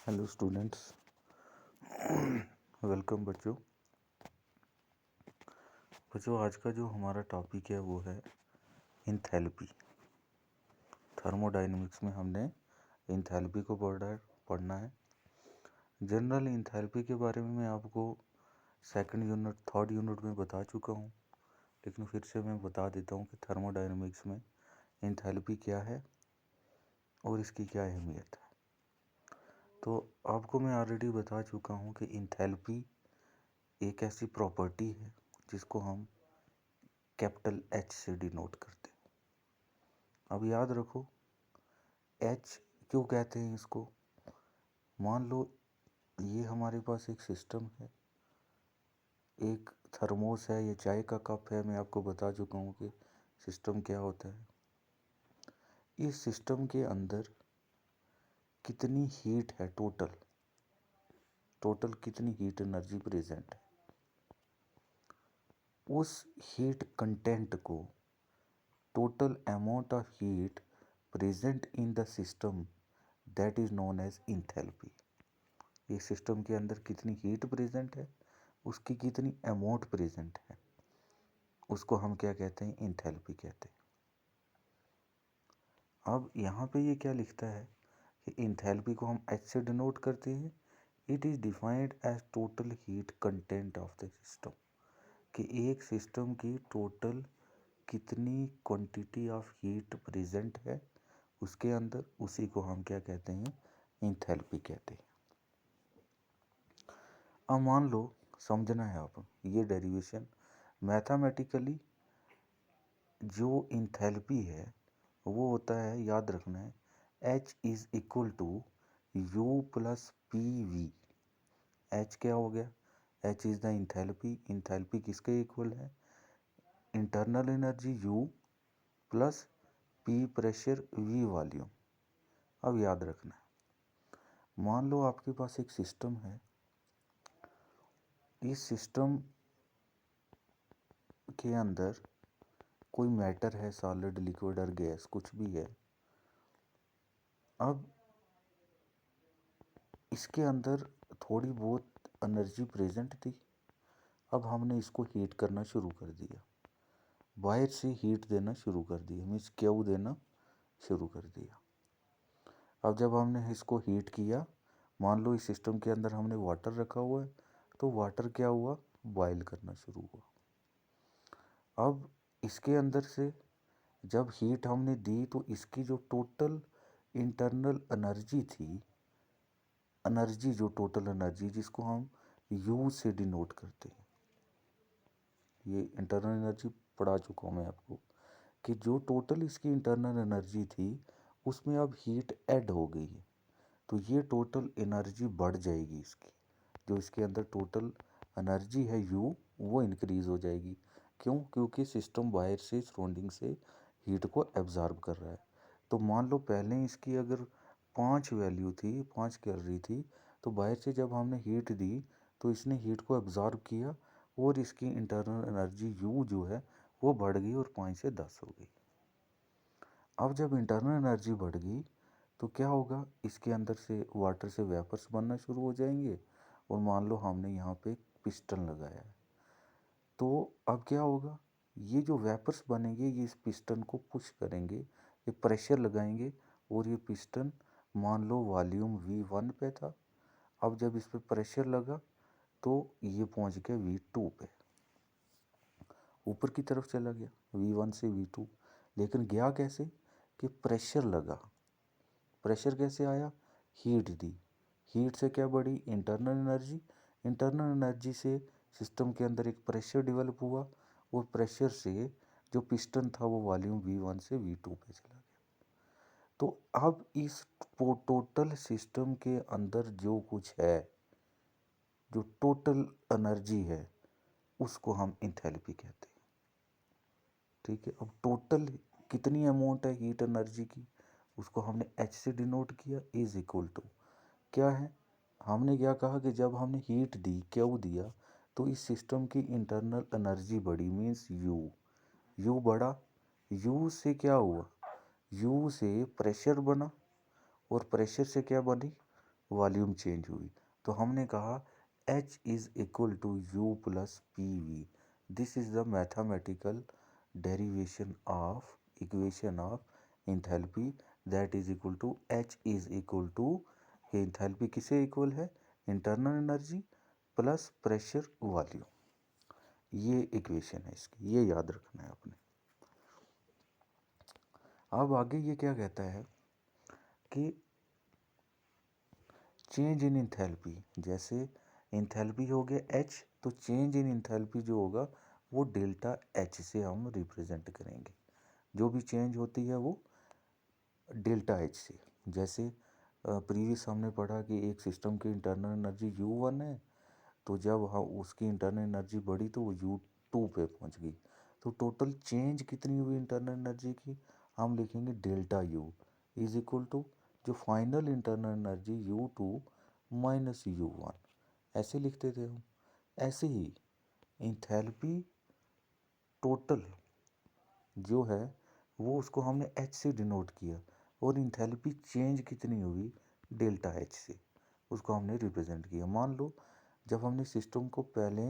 Hello students, welcome बच्चों। आज का जो हमारा टॉपिक है वो है इंथैल्पी। थर्मोडायनेमिक्स में हमने इंथैल्पी को पढ़ना है। जनरल इंथैल्पी के बारे में मैं आपको सेकंड यूनिट थर्ड यूनिट में बता चुका हूँ, लेकिन फिर से मैं बता देता हूँ कि थर्मोडायनेमिक्स में इंथैल्पी क्या है और इसकी क्या अहमियत है। तो आपको मैं ऑलरेडी बता चुका हूँ कि इंथैल्पी एक ऐसी प्रॉपर्टी है जिसको हम कैपिटल एच से डिनोट करते हैं। अब याद रखो, एच क्यों कहते हैं इसको। मान लो ये हमारे पास एक सिस्टम है, एक थर्मोस है, ये चाय का कप है। मैं आपको बता चुका हूँ कि सिस्टम क्या होता है। इस सिस्टम के अंदर कितनी हीट है, टोटल कितनी हीट एनर्जी प्रेजेंट है, उस हीट कंटेंट को, total amount of heat present in the system, that is known as enthalpy. ये सिस्टम के अंदर कितनी हीट प्रेजेंट है, उसकी कितनी अमाउंट प्रेजेंट है, उसको हम क्या कहते हैं, इंथैल्पी कहते हैं। अब यहाँ पे ये क्या लिखता है कि इंथैल्पी को हम एच से डिनोट करते हैं। It is defined as total heat content of the system, कि एक सिस्टम की टोटल कितनी क्वांटिटी ऑफ हीट प्रेजेंट है उसके अंदर, उसी को हम क्या कहते हैं, इंथैल्पी कहते हैं। अब मान लो, समझना है आप ये डेरिवेशन मैथमेटिकली। जो इंथैल्पी है वो होता है, याद रखना है, H is equal to U plus P V. H क्या हो गया, H is the enthalpy. Enthalpy किसके इक्वल है, internal energy U plus P pressure, V volume. अब याद रखना है, मान लो आपके पास एक सिस्टम है। इस सिस्टम के अंदर कोई मैटर है, सॉलिड, लिक्विड और गैस, कुछ भी है। अब इसके अंदर थोड़ी बहुत एनर्जी प्रेजेंट थी। अब हमने इसको हीट करना शुरू कर दिया, बाहर से हीट देना शुरू कर दिया, मीन्स क्यू देना शुरू कर दिया। अब जब हमने इसको हीट किया, मान लो इस सिस्टम के अंदर हमने वाटर रखा हुआ है, तो वाटर क्या हुआ, बॉयल करना शुरू हुआ। अब इसके अंदर से जब हीट हमने दी तो इसकी जो टोटल इंटरनल एनर्जी थी, एनर्जी जो टोटल एनर्जी जिसको हम यू से डिनोट करते हैं, ये इंटरनल एनर्जी पढ़ा चुका हूँ मैं आपको, कि जो टोटल इसकी इंटरनल एनर्जी थी उसमें अब हीट ऐड हो गई है, तो ये टोटल एनर्जी बढ़ जाएगी। इसकी जो इसके अंदर टोटल एनर्जी है यू, वो इंक्रीज़ हो जाएगी। क्यों, क्योंकि सिस्टम बाहर से, सराउंडिंग से हीट को एब्जॉर्ब कर रहा है। तो मान लो पहले इसकी अगर 5 वैल्यू थी, 5 कैलोरी थी, तो बाहर से जब हमने हीट दी तो इसने हीट को एब्जॉर्ब किया और इसकी इंटरनल एनर्जी यू जो है वो बढ़ गई और 5 से 10 हो गई। अब जब इंटरनल एनर्जी बढ़ गई तो क्या होगा, इसके अंदर से वाटर से वेपर्स बनना शुरू हो जाएंगे। और मान लो हमने यहाँ पे पिस्टन लगाया है, तो अब क्या होगा, ये जो वेपर्स बनेंगे ये इस पिस्टन को पुश करेंगे, ये प्रेशर लगाएंगे और ये पिस्टन मान लो वॉल्यूम V1 पे था। अब जब इस पे प्रेशर लगा तो ये पहुँच गया V2 पे, ऊपर की तरफ चला गया V1 से V2। लेकिन गया कैसे, कि प्रेशर लगा। प्रेशर कैसे आया, हीट दी, हीट से क्या बढ़ी, इंटरनल एनर्जी। इंटरनल एनर्जी से सिस्टम के अंदर एक प्रेशर डेवलप हुआ और प्रेशर से जो पिस्टन था वो वॉल्यूम V1 से V2 पे चला गया। तो अब इस टोटल सिस्टम के अंदर जो कुछ है, जो टोटल एनर्जी है, उसको हम इंथैल्पी कहते हैं। ठीक है, अब टोटल कितनी अमाउंट है हीट एनर्जी की, उसको हमने एच से डिनोट किया, इज इक्वल टू क्या है, हमने क्या कहा कि जब हमने हीट दी, क्यू दिया, तो इस सिस्टम की इंटरनल एनर्जी बढ़ी, मीन्स यू बढ़ा। यू से क्या हुआ, यू से प्रेशर बना और प्रेशर से क्या बनी, वॉल्यूम चेंज हुई। तो हमने कहा H is equal to U plus PV। This is the mathematical derivation of equation of enthalpy that is equal to H is equal to, ये इंथैल्पी किसे इक्वल है, internal energy plus pressure volume. ये equation है इसकी, ये याद रखना है आपने। अब आगे ये क्या कहता है कि चेंज इन इंथैल्पी, जैसे इंथैल्पी हो गया H, तो चेंज इन इंथैल्पी जो होगा वो डेल्टा H से हम रिप्रेजेंट करेंगे। जो भी चेंज होती है वो डेल्टा H से। जैसे प्रीवियस हमने पढ़ा कि एक सिस्टम की इंटरनल एनर्जी U1 है, तो जब हाँ उसकी इंटरनल एनर्जी बढ़ी तो वो U2 पे पहुंच गई। तो टोटल चेंज कितनी हुई इंटरनल एनर्जी की, हम लिखेंगे delta U is equal to जो final internal energy U2 minus U1, ऐसे लिखते थे हम। ऐसे ही इंथैल्पी टोटल जो है वो उसको हमने H से डिनोट किया, और इंथैल्पी चेंज कितनी हुई डेल्टा H से, उसको हमने रिप्रेजेंट किया। मान लो जब हमने सिस्टम को पहले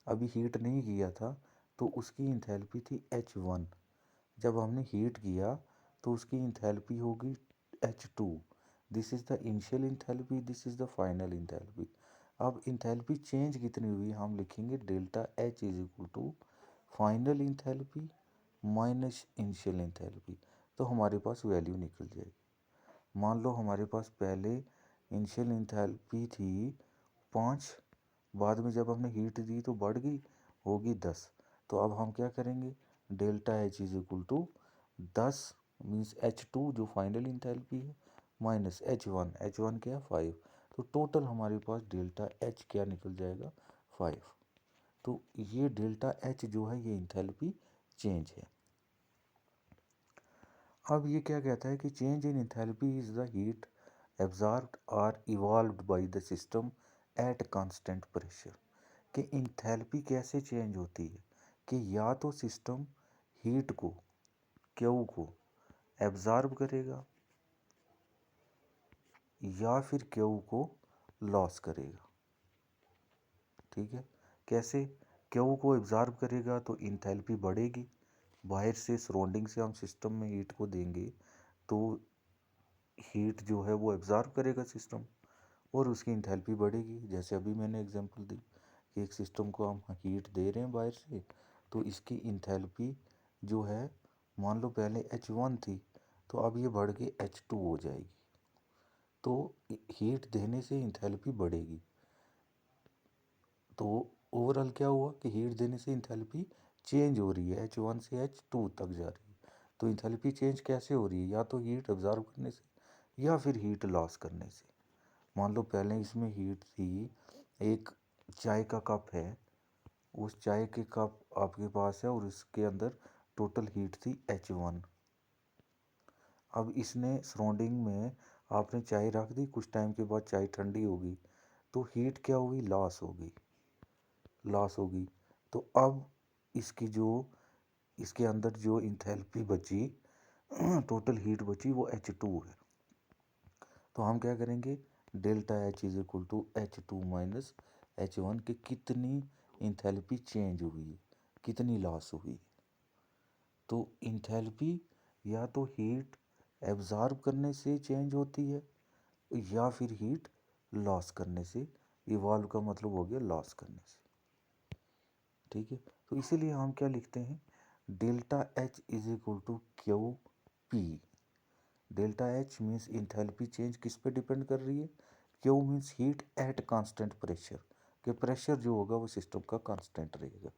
अभी हीट नहीं किया था तो उसकी इंथैल्पी थी H1। जब हमने हीट किया तो उसकी इंथैल्पी होगी H2। This is the initial enthalpy, this is the final enthalpy. अब इंथैल्पी चेंज कितनी हुई, हम लिखेंगे delta H is equal to final enthalpy minus initial enthalpy. तो हमारे पास वैल्यू निकल जाएगी। मान लो हमारे पास पहले इनिशियल इंथैल्पी थी 5, बाद में जब हमने हीट दी तो बढ़ गई, होगी 10। तो अब हम क्या करेंगे, delta H is equal to 10 means H2 जो फाइनल इंथैल्पी है माइनस H1, H1 क्या है 5। तो टोटल हमारे पास डेल्टा H क्या निकल जाएगा 5। तो ये डेल्टा H जो है ये इंथैल्पी चेंज है। अब ये क्या कहता है कि change in enthalpy is the heat absorbed और evolved by the system at constant pressure. कि इंथैल्पी कैसे चेंज होती है, कि या तो सिस्टम हीट को क्यू को एब्जॉर्ब करेगा या फिर क्यू को लॉस करेगा। ठीक है, कैसे, क्यू को एब्जॉर्ब करेगा तो इंथैल्पी बढ़ेगी, बाहर से सराउंडिंग से हम सिस्टम में हीट को देंगे तो हीट जो है वो एब्जॉर्ब करेगा सिस्टम और उसकी इंथैल्पी बढ़ेगी। जैसे अभी मैंने एग्जांपल दी कि एक सिस्टम को हम हीट दे रहे हैं बाहर से, तो इसकी इंथैल्पी जो है मान लो पहले H1 थी तो अब ये बढ़ के H2 हो जाएगी। तो हीट देने से इंथैल्पी बढ़ेगी। तो ओवरऑल क्या हुआ कि हीट देने से इंथैल्पी चेंज हो रही है, H1 से H2 तक जा रही है। तो इंथैल्पी चेंज कैसे हो रही है, या तो हीट एब्जॉर्ब करने से या फिर हीट लॉस करने से। मान लो पहले इसमें हीट थी, एक चाय का कप है, उस चाय के कप आपके पास है और इसके अंदर टोटल हीट थी H1। अब इसने सराउंडिंग में आपने चाय रख दी, कुछ टाइम के बाद चाय ठंडी होगी तो हीट क्या हुई, लॉस हो गई, लॉस होगी। तो अब इसकी जो इसके अंदर जो इंथैल्पी बची टोटल हीट बची वो H2 है। तो हम क्या करेंगे, delta H is equal to H2 minus H1 की कितनी इंथैल्पी चेंज हुई, कितनी लॉस हुई। तो इंथैल्पी या तो हीट एब्जॉर्ब करने से चेंज होती है या फिर हीट लॉस करने से। इवॉल्व का मतलब हो गया लॉस करने से। ठीक है, तो इसीलिए हम क्या लिखते हैं, delta H is equal to Q P. Delta H means enthalpy change किस पे डिपेंड कर रही है, Q means heat at constant pressure, कि प्रेशर जो होगा वो सिस्टम का कांस्टेंट रहेगा।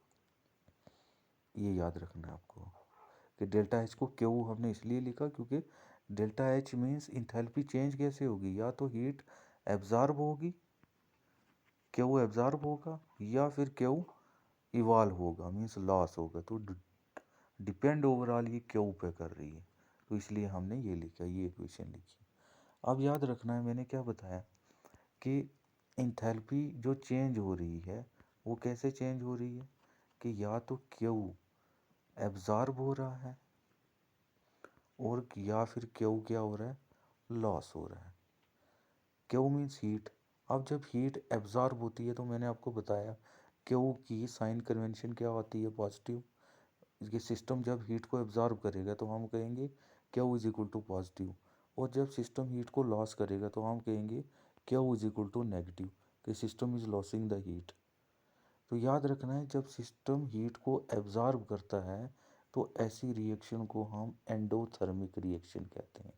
ये याद रखना है आपको कि डेल्टा H को क्यू हमने इसलिए लिखा क्योंकि delta H means enthalpy change कैसे होगी, या तो हीट एब्जॉर्ब होगी, क्यू एब्जॉर्ब होगा, या फिर क्यू इवॉल्व होगा मीन्स लॉस होगा। तो डिपेंड ओवरऑल ये क्यू पे कर रही है, तो इसलिए हमने ये लिखा, ये इक्वेशन लिखी। अब याद रखना है मैंने क्या बताया कि इंथैल्पी जो चेंज हो रही है वो कैसे चेंज हो रही है, कि या तो क्यू एब्जॉर्ब हो रहा है और या फिर क्यू क्या हो रहा है, लॉस हो रहा है। Q means heat. अब जब हीट एब्जॉर्ब होती है तो मैंने आपको बताया क्यू की साइन कन्वेंशन क्या होती है, पॉजिटिव। ये सिस्टम जब हीट को एब्जॉर्ब करेगा तो हम कहेंगे Q is equal to positive, और जब सिस्टम हीट को लॉस करेगा तो हम कहेंगे Q is equal to negative, कि system is losing the heat. तो याद रखना है, जब सिस्टम हीट को एब्जॉर्ब करता है तो ऐसी रिएक्शन को हम एंडोथर्मिक रिएक्शन कहते हैं।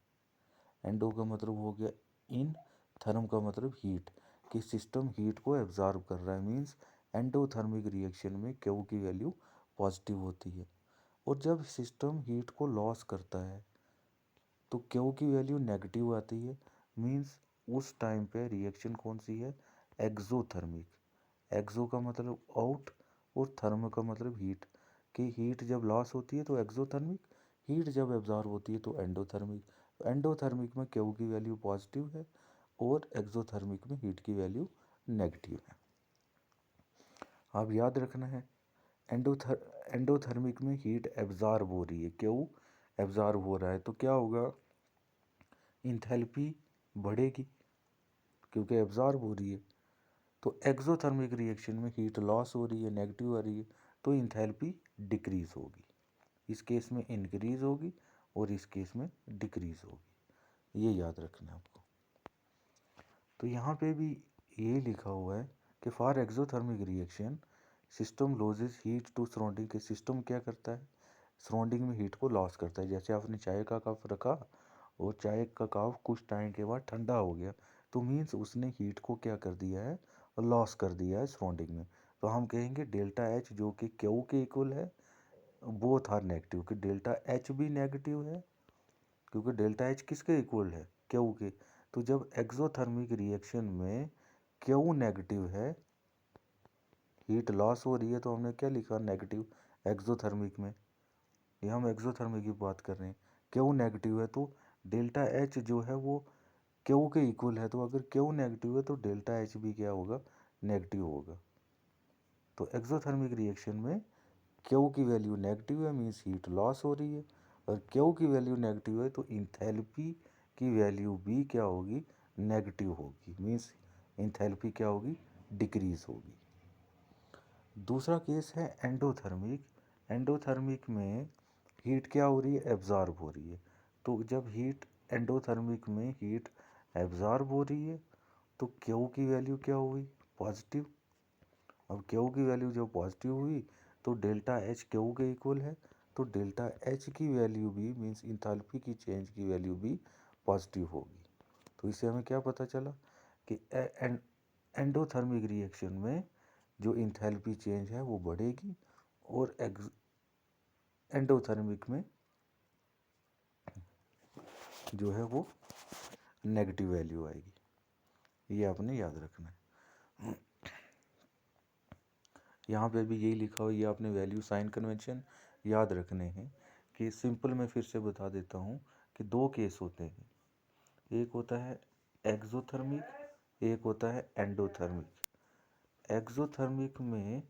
एंडो का मतलब हो गया इन, थर्म का मतलब हीट, कि सिस्टम हीट को एब्जॉर्ब कर रहा है, मीन्स एंडोथर्मिक रिएक्शन में क्यू की वैल्यू पॉजिटिव होती है। और जब सिस्टम हीट को लॉस करता है तो क्यू की वैल्यू नेगेटिव आती है, मीन्स उस टाइम पे रिएक्शन कौन सी है, एक्सोथर्मिक। एक्सो का मतलब आउट और थर्म का मतलब हीट, कि हीट जब लॉस होती है तो एक्सोथर्मिक, हीट जब एब्जॉर्ब होती है तो एंडोथर्मिक। एंडोथर्मिक में क्यू की वैल्यू पॉजिटिव है और एक्सोथर्मिक में हीट की वैल्यू नेगेटिव है। अब याद रखना है, एंडोथर्मिक में हीट एब्जॉर्ब हो रही है, क्यू एब्जॉर्ब हो रहा है तो क्या होगा, इंथैल्पी बढ़ेगी क्योंकि एब्जॉर्ब हो रही है। तो एक्सोथर्मिक रिएक्शन में हीट लॉस हो रही है, नेगेटिव आ रही है, तो इंथैल्पी डिक्रीज होगी। इस केस में इंक्रीज होगी और इस केस में डिक्रीज होगी, ये याद रखना है आपको। तो यहाँ पे भी ये लिखा हुआ है कि for exothermic reaction system losses heat to surrounding, के सिस्टम क्या करता है, सराउंडिंग में हीट को लॉस करता है। जैसे आपने चाय का कप रखा और चाय का कप कुछ टाइम के बाद ठंडा हो गया, तो मीन्स उसने हीट को क्या कर दिया है, लॉस कर दिया है सराउंडिंग में। तो हम कहेंगे डेल्टा एच जो कि क्यू के इक्वल है, बोथ आर नेगेटिव, कि डेल्टा एच भी नेगेटिव है क्योंकि डेल्टा एच किसके इक्वल है, क्यू के। तो जब एक्सोथर्मिक रिएक्शन में क्यू नेगेटिव है, हीट लॉस हो रही है, तो हमने क्या लिखा, नेगेटिव एक्सोथर्मिक में। ये हम एक्सोथर्मिक की बात कर रहे हैं, क्यू नेगेटिव है तो डेल्टा एच जो है वो क्यू के इक्वल है, तो अगर क्यू नेगेटिव है तो डेल्टा एच भी क्या होगा, नेगेटिव होगा। तो एक्सोथर्मिक रिएक्शन में क्यू की वैल्यू नेगेटिव है, मीन्स हीट लॉस हो रही है, और क्यू की वैल्यू नेगेटिव है तो इंथैल्पी की वैल्यू भी क्या होगी, नेगेटिव होगी, मीन्स इंथैल्पी क्या होगी, डिक्रीज होगी। दूसरा केस है एंडोथर्मिक। एंडोथर्मिक में हीट क्या हो रही है, एब्जॉर्ब हो रही है। तो जब हीट एंडोथर्मिक में हीट एब्जॉर्ब हो रही है तो क्यू की वैल्यू क्या हुई, पॉजिटिव। अब क्यू की वैल्यू जब पॉजिटिव हुई तो डेल्टा एच क्यू के इक्वल है, तो डेल्टा एच की वैल्यू भी मीन्स इंथैल्पी की चेंज की वैल्यू भी पॉजिटिव होगी। तो इससे हमें क्या पता चला कि एंडोथर्मिक रिएक्शन में जो इंथैल्पी चेंज है वो बढ़ेगी और एंडोथर्मिक में जो है वो नेगेटिव वैल्यू आएगी। ये आपने याद रखना है। यहाँ पे भी यही लिखा हो, ये आपने वैल्यू साइन कन्वेंशन याद रखने हैं। कि सिंपल मैं फिर से बता देता हूँ कि दो केस होते हैं, एक होता है एक्सोथर्मिक, एक होता है एंडोथर्मिक। एक्सोथर्मिक में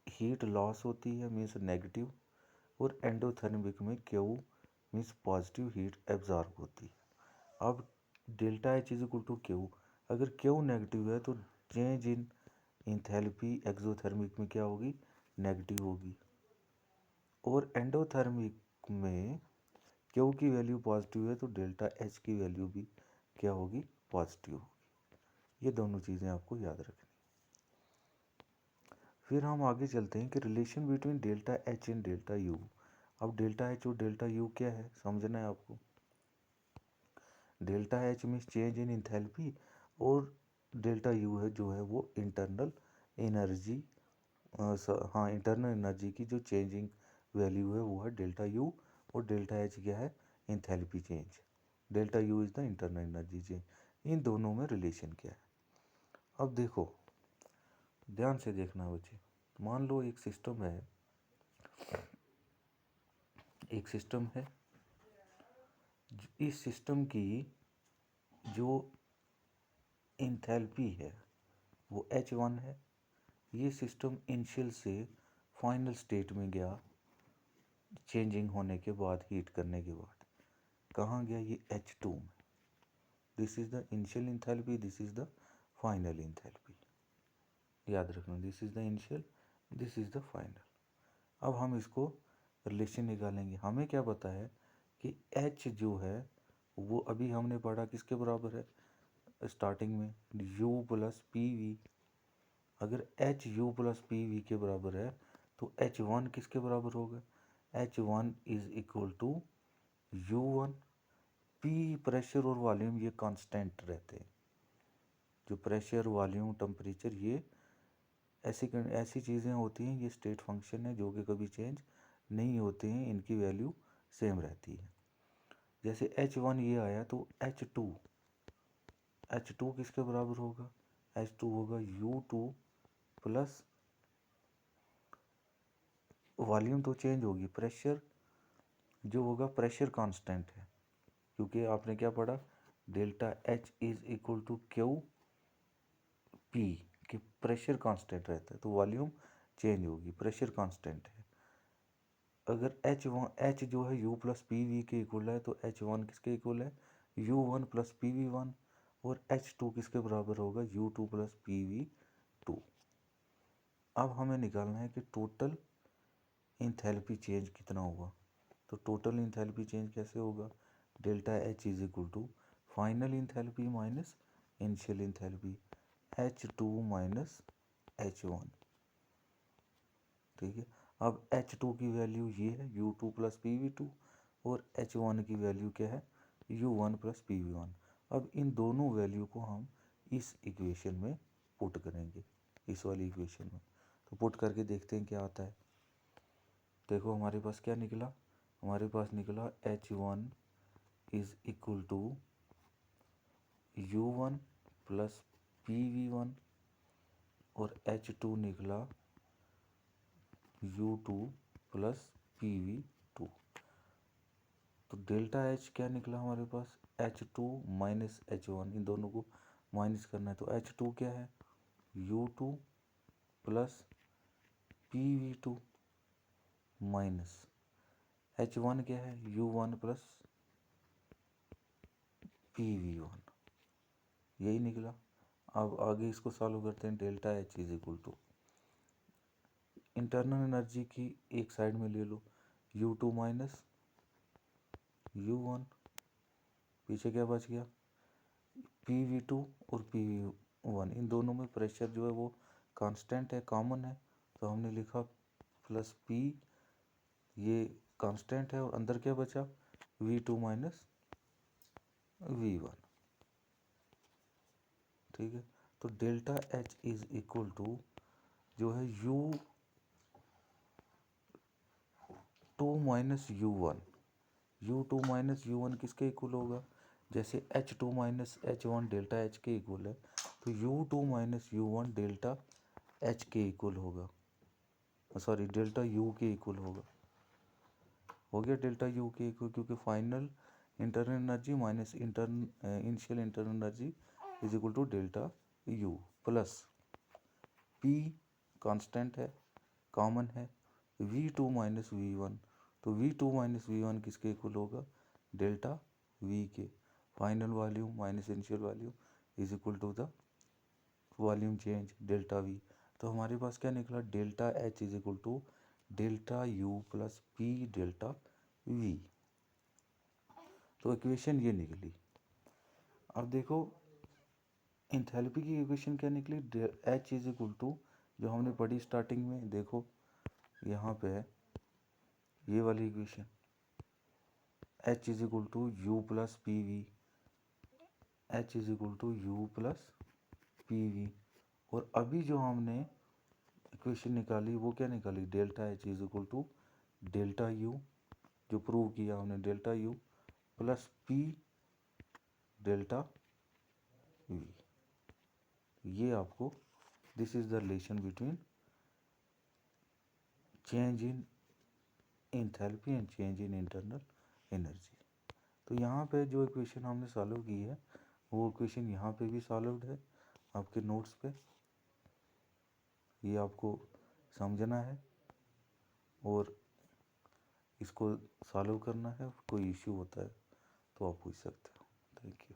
हीट लॉस होती है, मीन्स नेगेटिव, और एंडोथर्मिक में Q means positive heat absorb होती है। अब delta H is equal to Q, अगर क्यू नेगेटिव है तो चेंज इन इंथैल्पी एक्सोथर्मिक में क्या होगी, नेगेटिव होगी। और एंडोथर्मिक में क्यू की वैल्यू पॉजिटिव है तो डेल्टा एच की वैल्यू भी क्या होगी, पॉजिटिव होगी। ये दोनों चीज़ें आपको याद रखनी। फिर हम आगे चलते हैं कि relation between delta H and delta U. अब डेल्टा एच और डेल्टा यू क्या है समझना है आपको। Delta H means change in enthalpy, और डेल्टा यू है जो है वो इंटरनल एनर्जी, हाँ इंटरनल एनर्जी की जो चेंजिंग वैल्यू है वो है डेल्टा यू, और डेल्टा एच क्या है, enthalpy change. Delta U is the internal energy change. इन दोनों में रिलेशन क्या है, अब देखो ध्यान से देखना बच्चे। मान लो एक सिस्टम है, इस सिस्टम की जो इंथैल्पी है वो H1 है। ये सिस्टम इनिशियल से फाइनल स्टेट में गया, चेंजिंग होने के बाद, हीट करने के बाद कहाँ गया, ये H2 में। This is the initial enthalpy, this is the final enthalpy. याद रखना, this is the initial, this is the final. अब हम इसको रिलेशन निकालेंगे। हमें क्या पता है कि H जो है वो अभी हमने पढ़ा किसके बराबर है स्टार्टिंग में, U प्लस पी वी। अगर H U plus P V के बराबर है तो H1 किसके बराबर होगा, H1 is equal to U1। P pressure और वॉल्यूम ये कांस्टेंट रहते हैं। जो प्रेशर, वॉल्यूम, टेम्परेचर ये ऐसी चीज़ें होती हैं, ये स्टेट फंक्शन है जो कि कभी चेंज नहीं होते हैं, इनकी वैल्यू सेम रहती है। जैसे H1 ये आया तो H2 किसके बराबर होगा, H2 होगा U2 प्लस, वॉल्यूम तो चेंज होगी, प्रेशर जो होगा प्रेशर कांस्टेंट है, क्योंकि आपने क्या पढ़ा, delta H is equal to Q P, कि प्रेशर कांस्टेंट रहता है तो वॉल्यूम चेंज होगी, प्रेशर कांस्टेंट है। अगर H जो है U प्लस पी वी के इक्वल है तो H1 किसके इक्वल है, U1 plus P V one, और H2 किसके बराबर होगा, U2 plus P V to. अब हमें निकालना है कि टोटल इंथैल्पी चेंज कितना होगा। तो टोटल इंथैल्पी चेंज कैसे होगा, delta H is equal to final enthalpy minus initial enthalpy, H2 minus H1। ठीक है, अब H2 की वैल्यू ये है U2 plus P V to, और H1 की वैल्यू क्या है, U1 plus P V one. अब इन दोनों वैल्यू को हम इस इक्वेशन में पुट करेंगे, इस वाली इक्वेशन में। तो पुट करके देखते हैं क्या आता है। देखो हमारे पास क्या निकला, हमारे पास निकला H1 is equal to U1 plus P V one, और H2 निकला U2 plus P V two. तो डेल्टा H क्या निकला हमारे पास, H2 माइनस H1, इन दोनों को माइनस करना है। तो H2 क्या है, U2 plus P V two minus H1 क्या है, U1 plus P V one, यही निकला। अब आगे इसको सॉल्व करते हैं। Delta H is equal to internal energy की एक साइड में ले लो, U2 माइनस U1, पीछे क्या बच गया, PV2 और PV1, इन दोनों में प्रेशर जो है वो कांस्टेंट है, कॉमन है, तो हमने लिखा प्लस P, ये कांस्टेंट है, और अंदर क्या बचा, V2 माइनस V1। ठीक है, तो delta H is equal to जो है U2 minus U1, U2 minus U1 किसके इक्वल होगा, जैसे H2 minus H1 delta H के इक्वल है, तो U2 minus U1 delta H के इक्वल होगा, सॉरी डेल्टा U के इक्वल होगा। हो गया डेल्टा U के इक्वल, क्योंकि final internal energy minus initial internal energy is equal to delta U plus P constant है, कॉमन है, V2 माइनस V1, तो V2 माइनस V1 किसके इक्वल होगा, डेल्टा V के। Final volume minus initial volume is equal to the volume change delta V। तो हमारे पास क्या निकला, delta H is equal to delta U plus P delta V। तो इक्वेशन ये निकली। अब देखो इंथैल्पी की इक्वेशन क्या निकली, H इज इक्वल टू जो हमने पढ़ी स्टार्टिंग में, देखो यहाँ पे है ये वाली equation, H is equal to U plus P V, H is equal to U plus P V. और अभी जो हमने इक्वेशन निकाली वो क्या निकाली, delta H is equal to delta U, जो प्रूव किया हमने, delta U plus P delta V। ये आपको, this is the relation between change in enthalpy and change in internal energy. तो यहाँ पे जो इक्वेशन हमने सॉल्व की है वो इक्वेशन यहाँ पे भी सॉल्व्ड है आपके नोट्स पे, ये आपको समझना है और इसको सॉल्व करना है। कोई इश्यू होता है तो आप पूछ सकते हो। Thank you.